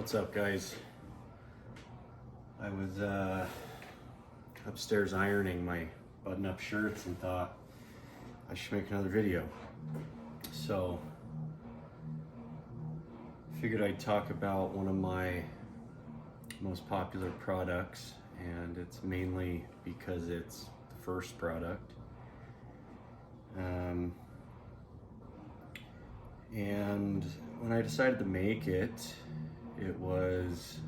What's up, guys? I was upstairs ironing my button-up shirts and thought I should make another video. So figured I'd talk about one of my most popular products, and it's mainly because it's the first product. And when I decided to make it, it was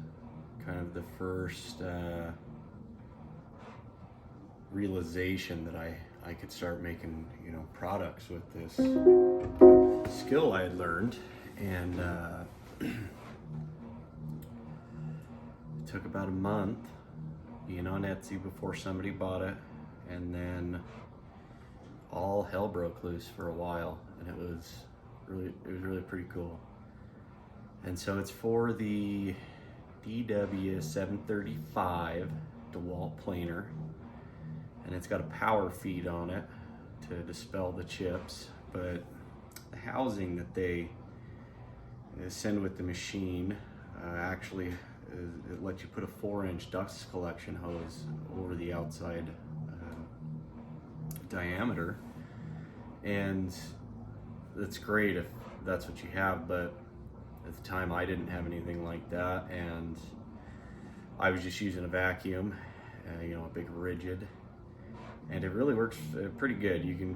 kind of the first realization that I could start making, products with this skill I had learned. And it took about a month being on Etsy before somebody bought it, and then all hell broke loose for a while, and it was really pretty cool. And so it's for the Dw735 DeWalt planer, and it's got a power feed on it to dispel the chips, but the housing that they send with the machine actually it lets you put a 4-inch dust collection hose over the outside diameter, and that's great if that's what you have, but at the time I didn't have anything like that, and I was just using a vacuum, a big rigid, and it really works pretty good. You can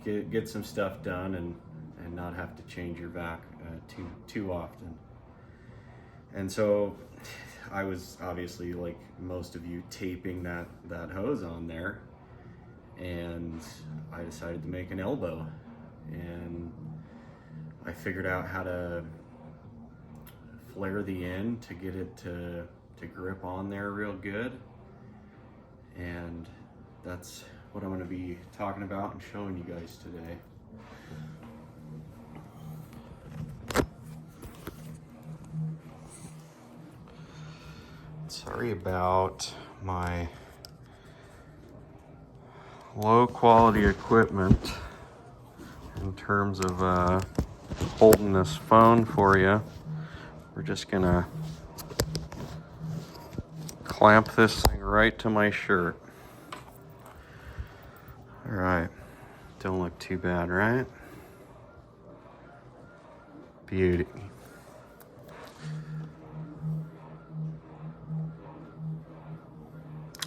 get some stuff done and not have to change your vac too often. And so I was obviously, like most of you, taping that hose on there, and I decided to make an elbow, and I figured out how to flare the end to get it to grip on there real good, and that's what I'm going to be talking about and showing you guys today. Sorry about my low quality equipment in terms of holding this phone for you. We're just gonna clamp this thing right to my shirt. All right, don't look too bad, right? Beauty.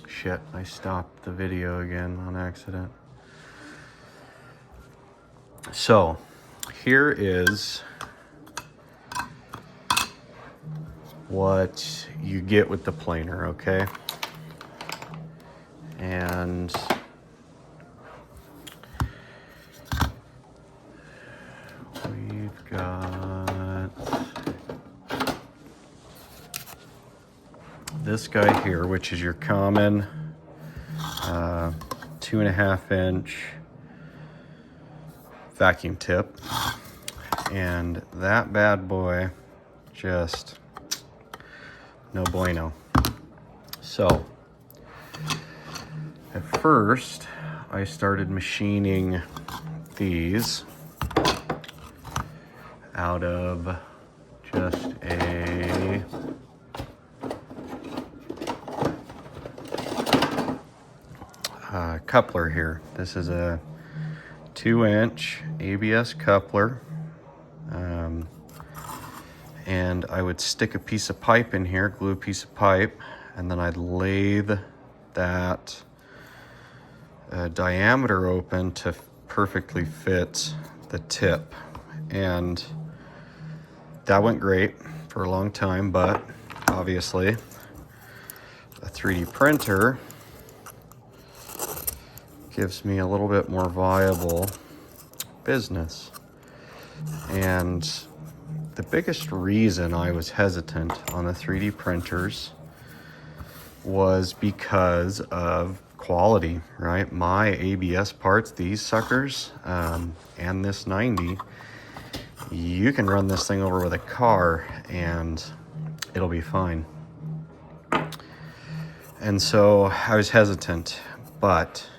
Shit, I stopped the video again on accident. So here is what you get with the planer, okay? And we've got this guy here, which is your common 2.5-inch vacuum tip, and that bad boy just no bueno. So at first I started machining these out of just a coupler here. This is a 2-inch ABS coupler, and I would stick a piece of pipe in here, glue a piece of pipe, and then I'd lathe that diameter open to perfectly fit the tip. And that went great for a long time, but obviously a 3D printer gives me a little bit more viable business. And the biggest reason I was hesitant on the 3D printers was because of quality, right? My ABS parts, these suckers, and this 90, you can run this thing over with a car and it'll be fine. And so I was hesitant, but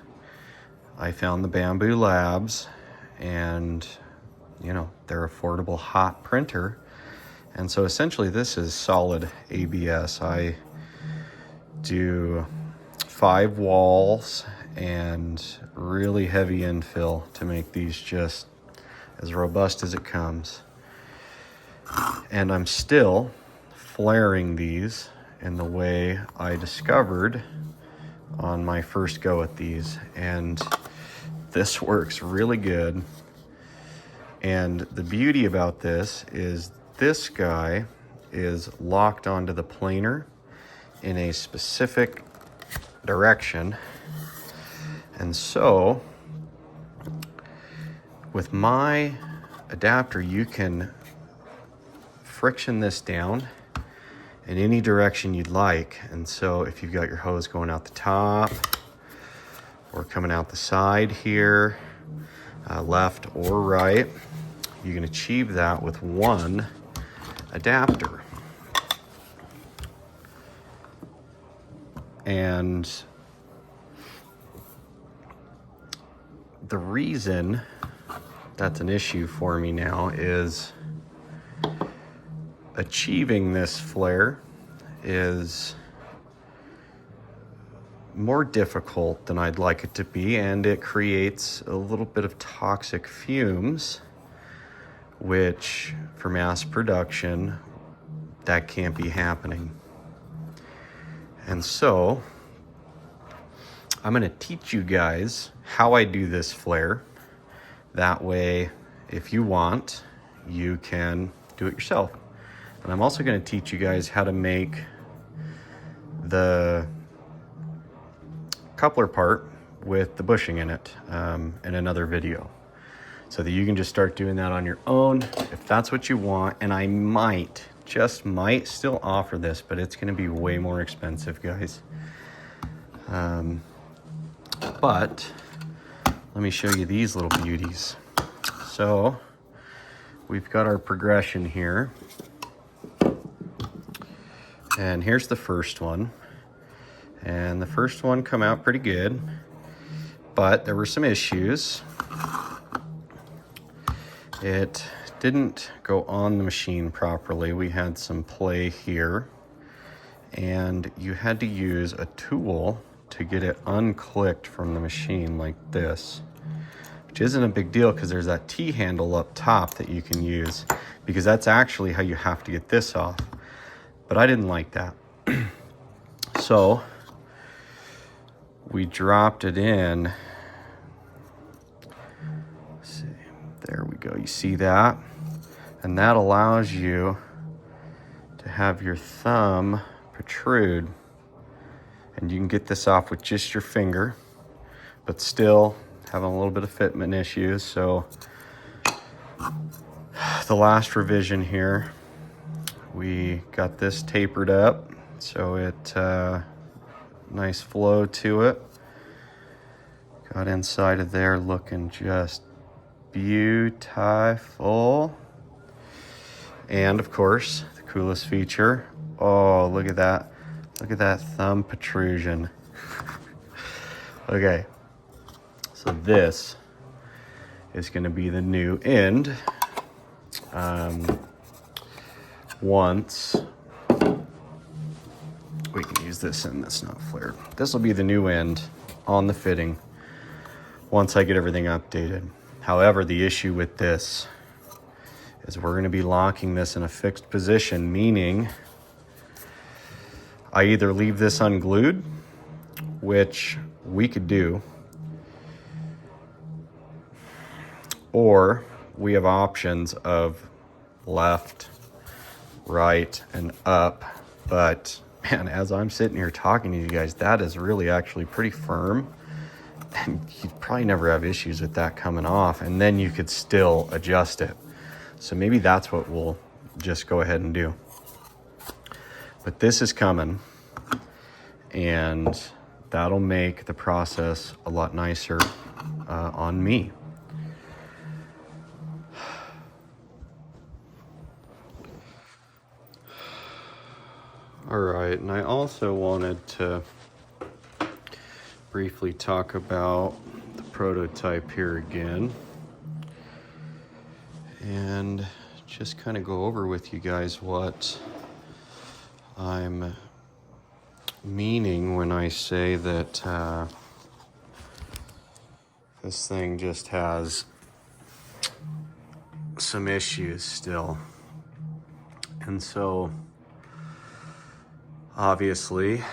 I found the Bamboo Labs, and their affordable hot printer, And so essentially this is solid ABS. I do 5 walls and really heavy infill to make these just as robust as it comes. And I'm still flaring these in the way I discovered on my first go at these, and this works really good. And the beauty about this is this guy is locked onto the planer in a specific direction, and so with my adapter you can friction this down in any direction you'd like. And so if you've got your hose going out the top or coming out the side here, left or right, you can achieve that with one adapter. And the reason that's an issue for me now is achieving this flare is more difficult than I'd like it to be, and it creates a little bit of toxic fumes, which for mass production, that can't be happening. And so I'm going to teach you guys how I do this flare. That way, if you want, you can do it yourself. And I'm also going to teach you guys how to make the coupler part with the bushing in it in another video, so that you can just start doing that on your own if that's what you want. And I might, just might, still offer this, but it's going to be way more expensive, guys. But let me show you these little beauties. So we've got our progression here. And here's the first one. And the first one come out pretty good, but there were some issues. It didn't go on the machine properly. We had some play here, and you had to use a tool to get it unclicked from the machine like this, which isn't a big deal because there's that T-handle up top that you can use, because that's actually how you have to get this off. But I didn't like that. So we dropped it in. Let's see, there we go. You see that? And that allows you to have your thumb protrude, and you can get this off with just your finger, but still having a little bit of fitment issues. So the last revision here, we got this tapered up, so it nice flow to it. Got inside of there looking just beautiful. And of course, the coolest feature, oh, look at that. Look at that thumb protrusion. Okay, so this is going to be the new end. Once we can use this end that's not flared. This will be the new end on the fitting once I get everything updated. However, the issue with this is we're going to be locking this in a fixed position, meaning I either leave this unglued, which we could do, or we have options of left, right, and up. But man, as I'm sitting here talking to you guys, that is really actually pretty firm, and you'd probably never have issues with that coming off, and then you could still adjust it. So maybe that's what we'll just go ahead and do. But this is coming, and that'll make the process a lot nicer on me. All right, and I also wanted to briefly talk about the prototype here again, and just kind of go over with you guys what I'm meaning when I say that this thing just has some issues still. And so obviously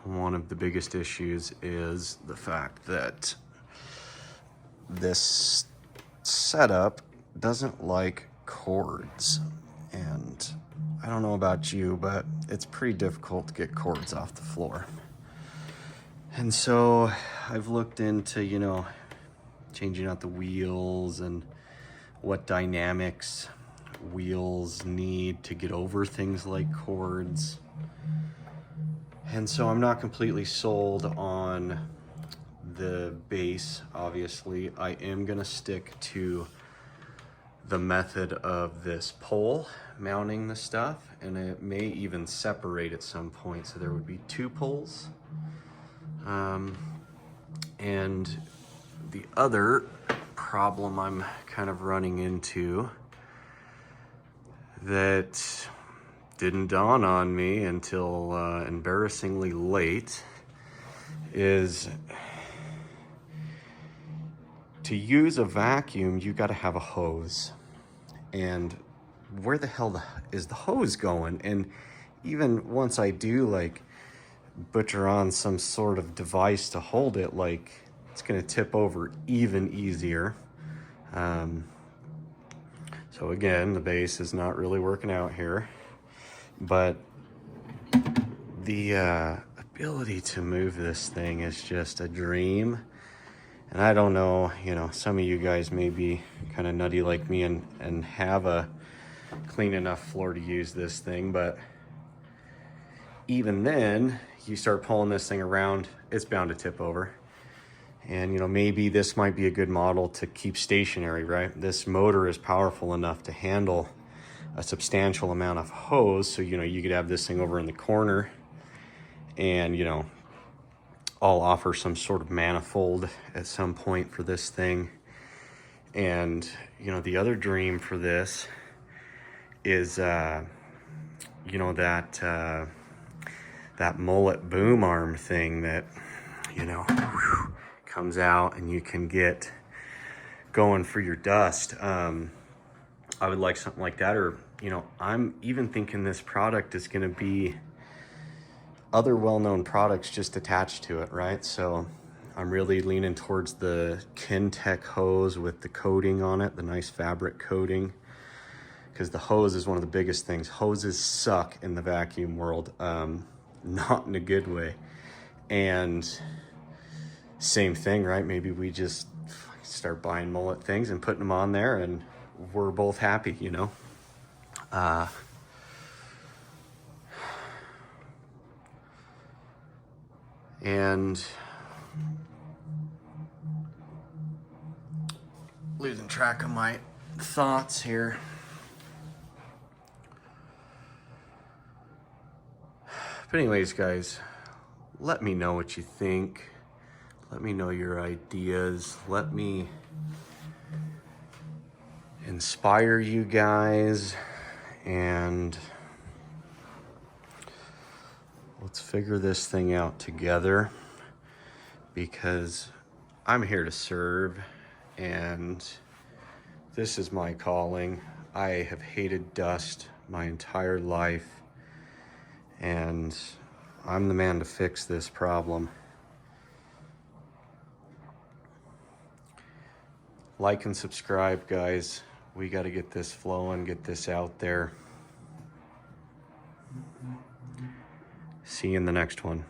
one of the biggest issues is the fact that this setup doesn't like cords. And I don't know about you, but it's pretty difficult to get cords off the floor. And so I've looked into, you know, changing out the wheels and what dynamics wheels need to get over things like cords. And so I'm not completely sold on the base, obviously. I am gonna stick to the method of this pole mounting the stuff, and it may even separate at some point, so there would be two poles. And the other problem I'm kind of running into that didn't dawn on me until embarrassingly late is to use a vacuum, you got to have a hose. And where the hell is the hose going? And even once I do like butcher on some sort of device to hold it, like it's going to tip over even easier. So again, the base is not really working out here, but the ability to move this thing is just a dream. And I don't know, you know, some of you guys may be kind of nutty like me and have a clean enough floor to use this thing, but even then, you start pulling this thing around, it's bound to tip over. And, you know, maybe this might be a good model to keep stationary, right? This motor is powerful enough to handle a substantial amount of hose. So, you know, you could have this thing over in the corner and, you know, I'll offer some sort of manifold at some point for this thing. And, you know, the other dream for this is, you know, that mullet boom arm thing that, you know, comes out and you can get going for your dust. I would like something like that, or, you know, I'm even thinking this product is going to be other well-known products just attached to it, right? So I'm really leaning towards the Kintech hose with the coating on it, the nice fabric coating, because the hose is one of the biggest things. Hoses suck in the vacuum world, not in a good way. And same thing, right? Maybe we just start buying mullet things and putting them on there and we're both happy, you know? And losing track of my thoughts here. But anyways, guys, let me know what you think. Let me know your ideas. Let me inspire you guys, and let's figure this thing out together, because I'm here to serve and this is my calling. I have hated dust my entire life and I'm the man to fix this problem. Like and subscribe, guys. We got to get this flowing, get this out there. See you in the next one.